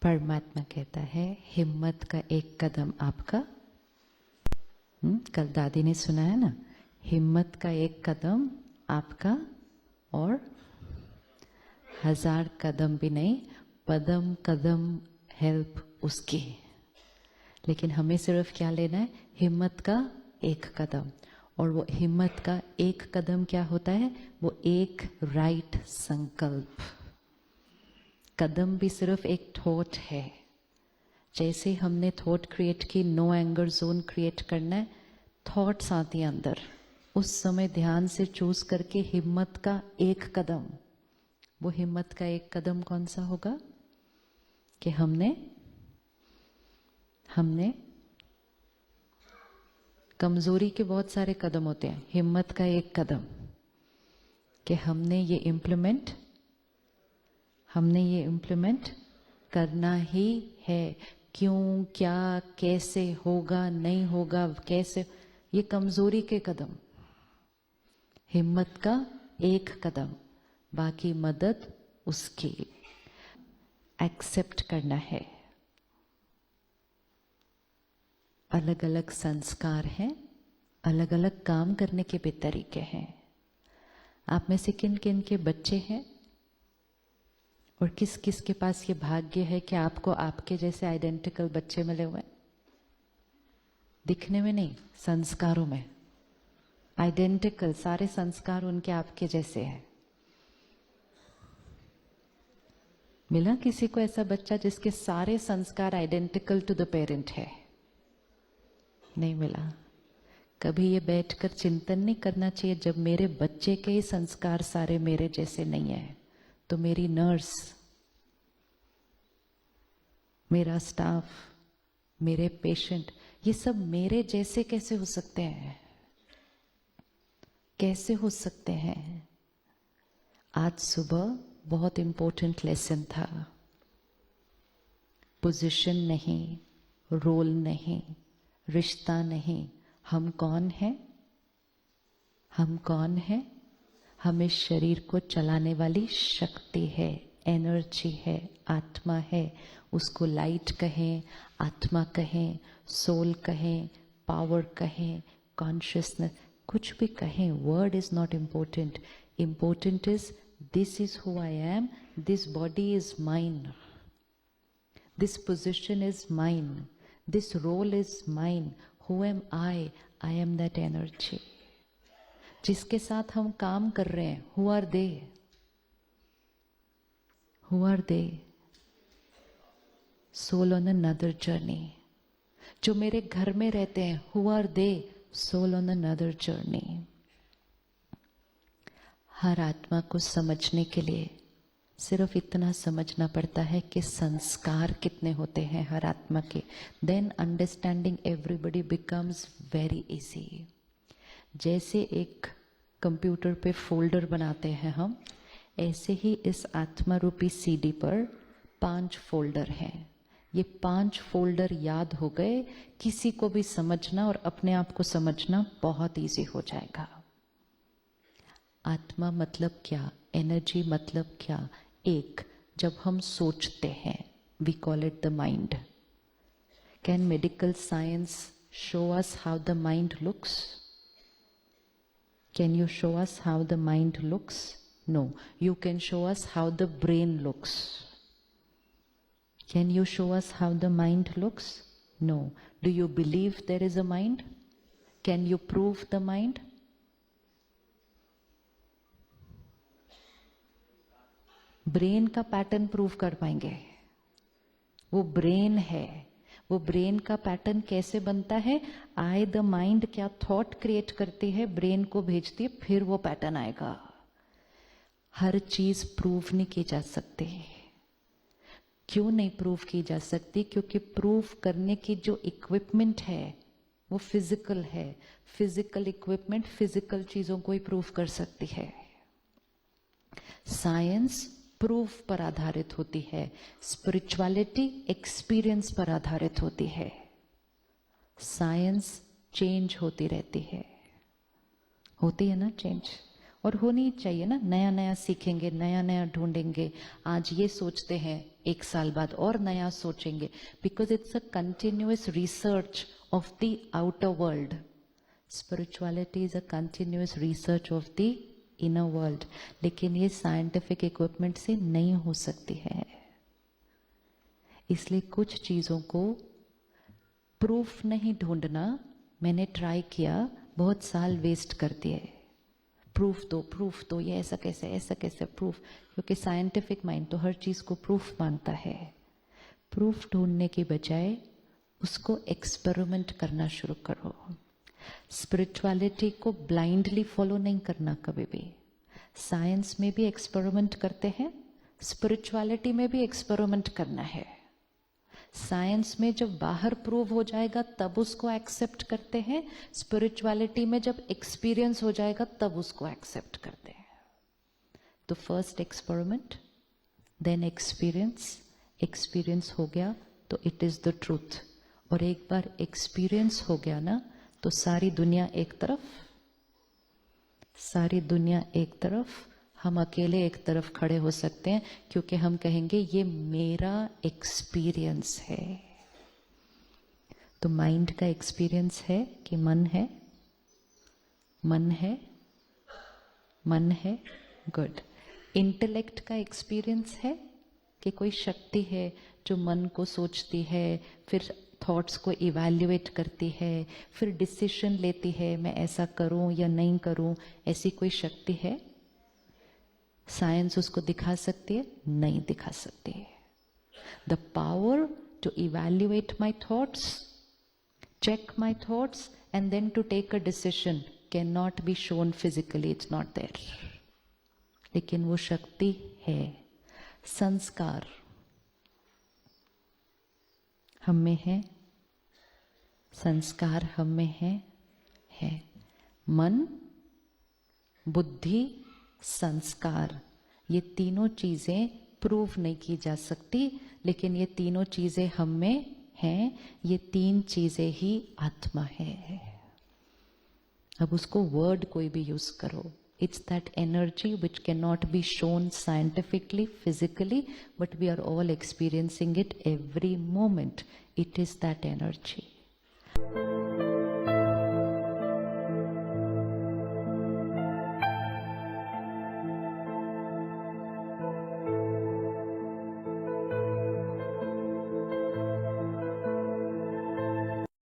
परमात्मा कहता है हिम्मत का एक कदम आपका। कल दादी ने सुनाया ना, हिम्मत का एक कदम आपका और 1000 कदम भी नहीं, पदम कदम हेल्प उसकी। लेकिन हमें सिर्फ क्या लेना है? हिम्मत का एक कदम। और वो हिम्मत का एक कदम क्या होता है? वो एक राइट संकल्प। कदम भी सिर्फ एक थॉट है। जैसे हमने थॉट क्रिएट की, नो एंगर जोन क्रिएट करना है, थॉट्स आती हैं अंदर, उस समय ध्यान से चूज करके हिम्मत का एक कदम। वो हिम्मत का एक कदम कौन सा होगा? कि हमने कमजोरी के बहुत सारे कदम होते हैं, हिम्मत का एक कदम कि हमने ये इम्प्लीमेंट करना ही है। क्यों, क्या, कैसे होगा, नहीं होगा, कैसे, ये कमजोरी के कदम। हिम्मत का एक कदम, बाकी मदद उसकी। एक्सेप्ट करना है। अलग अलग संस्कार हैं, अलग अलग काम करने के भी तरीके हैं। आप में से किन किन के बच्चे हैं और किस किस के पास ये भाग्य है कि आपको आपके जैसे आइडेंटिकल बच्चे मिले हुए हैं? दिखने में नहीं, संस्कारों में आइडेंटिकल, सारे संस्कार उनके आपके जैसे हैं। मिला किसी को ऐसा बच्चा जिसके सारे संस्कार आइडेंटिकल टू द पेरेंट है? नहीं मिला। कभी ये बैठकर चिंतन नहीं करना चाहिए, जब मेरे बच्चे के ही संस्कार सारे मेरे जैसे नहीं है, तो मेरी नर्स, मेरा स्टाफ, मेरे पेशेंट, ये सब मेरे जैसे कैसे हो सकते हैं? कैसे हो सकते हैं? आज सुबह बहुत इंपॉर्टेंट लेसन था। पोजीशन नहीं, रोल नहीं, रिश्ता नहीं, हम कौन हैं? हम कौन हैं? हम इस शरीर को चलाने वाली शक्ति है, एनर्जी है, आत्मा है। उसको लाइट कहें, आत्मा कहें, सोल कहें, पावर कहें, कॉन्शियसनेस, कुछ भी कहें, word is not important. Important is this is who I am, this body is mine, this position is mine, this role is mine. Who am I am that energy. जिसके साथ हम काम कर रहे हैं, who are they? Who are they? Soul on another journey. जो मेरे घर में रहते हैं, who are they? Soul on another journey. हर आत्मा को समझने के लिए सिर्फ इतना समझना पड़ता है कि संस्कार कितने होते हैं हर आत्मा के। Then understanding everybody becomes very easy. जैसे एक कंप्यूटर पे फोल्डर बनाते हैं हम, ऐसे ही इस आत्मा रूपी सीडी पर 5 फोल्डर हैं। ये 5 फोल्डर याद हो गए, किसी को भी समझना और अपने आप को समझना बहुत इजी हो जाएगा। आत्मा मतलब क्या? एनर्जी मतलब क्या? एक, जब हम सोचते हैं, we call it the mind. Can medical science show us how the mind looks? Can you show us how the mind looks? No. You can show us how the brain looks. Can you show us how the mind looks? No. Do you believe there is a mind? Can you prove the mind? Brain का pattern prove कर पाएंगे? वो brain है। वो brain का pattern कैसे बनता है? आई द माइंड क्या थॉट क्रिएट करती है, ब्रेन को भेजती है, फिर वो पैटर्न आएगा। हर चीज प्रूव नहीं की जा सकती। क्यों नहीं प्रूव की जा सकती? क्योंकि प्रूव करने की जो इक्विपमेंट है वो फिजिकल है। फिजिकल इक्विपमेंट फिजिकल चीजों को ही प्रूव कर सकती है। साइंस प्रूफ पर आधारित होती है, स्पिरिचुअलिटी एक्सपीरियंस पर आधारित होती है। साइंस चेंज होती रहती है, होती है ना चेंज, और होनी चाहिए ना। नया नया सीखेंगे, नया नया ढूंढेंगे। आज ये सोचते हैं, एक साल बाद और नया सोचेंगे, because it's a continuous research of the outer world. Spirituality is a continuous research of the inner world. लेकिन ये साइंटिफिक इक्विपमेंट से नहीं हो सकती है. इसलिए कुछ चीजों को प्रूफ नहीं ढूंढना. मैंने ट्राई किया, बहुत साल वेस्ट कर दिए. प्रूफ दो, ये ऐसा कैसे प्रूफ. क्योंकि साइंटिफिक माइंड तो हर चीज को प्रूफ मानता है. प्रूफ ढूंढने की बजाय उसको एक्सपेरिमेंट करना शुरू करो. स्पिरिचुअलिटी को ब्लाइंडली फॉलो नहीं करना कभी भी. साइंस में भी एक्सपेरिमेंट करते हैं, स्पिरिचुअलिटी में भी एक्सपेरिमेंट करना है. साइंस में जब बाहर प्रूव हो जाएगा तब उसको एक्सेप्ट करते हैं. स्पिरिचुअलिटी में जब एक्सपीरियंस हो जाएगा तब उसको एक्सेप्ट करते हैं. तो first experiment, then experience. Experience हो गया तो इट इज द ट्रूथ. और एक बार एक्सपीरियंस हो गया ना तो सारी दुनिया एक तरफ, सारी दुनिया एक तरफ, हम अकेले एक तरफ खड़े हो सकते हैं. क्योंकि हम कहेंगे ये मेरा एक्सपीरियंस है. तो माइंड का एक्सपीरियंस है कि मन है, मन है, मन है. गुड. इंटेलेक्ट का एक्सपीरियंस है कि कोई शक्ति है जो मन को सोचती है, फिर थॉट्स को इवैल्यूएट करती है, फिर डिसीजन लेती है मैं ऐसा करूं या नहीं करूं. ऐसी कोई शक्ति है? साइंस उसको दिखा सकती है? नहीं दिखा सकती है. The power to evaluate my thoughts, check my thoughts and then to take a decision can not be shown physically. It's not there. लेकिन वो शक्ति है. संस्कार हम में है, संस्कार हम में है. मन, बुद्धि, संस्कार, ये तीनों चीजें प्रूव नहीं की जा सकती, लेकिन ये तीनों चीजें हम में हैं. ये तीन चीजें ही आत्मा है. अब उसको वर्ड कोई भी यूज करो. It's that energy which cannot be shown scientifically, physically, but we are all experiencing it every moment. It is that energy.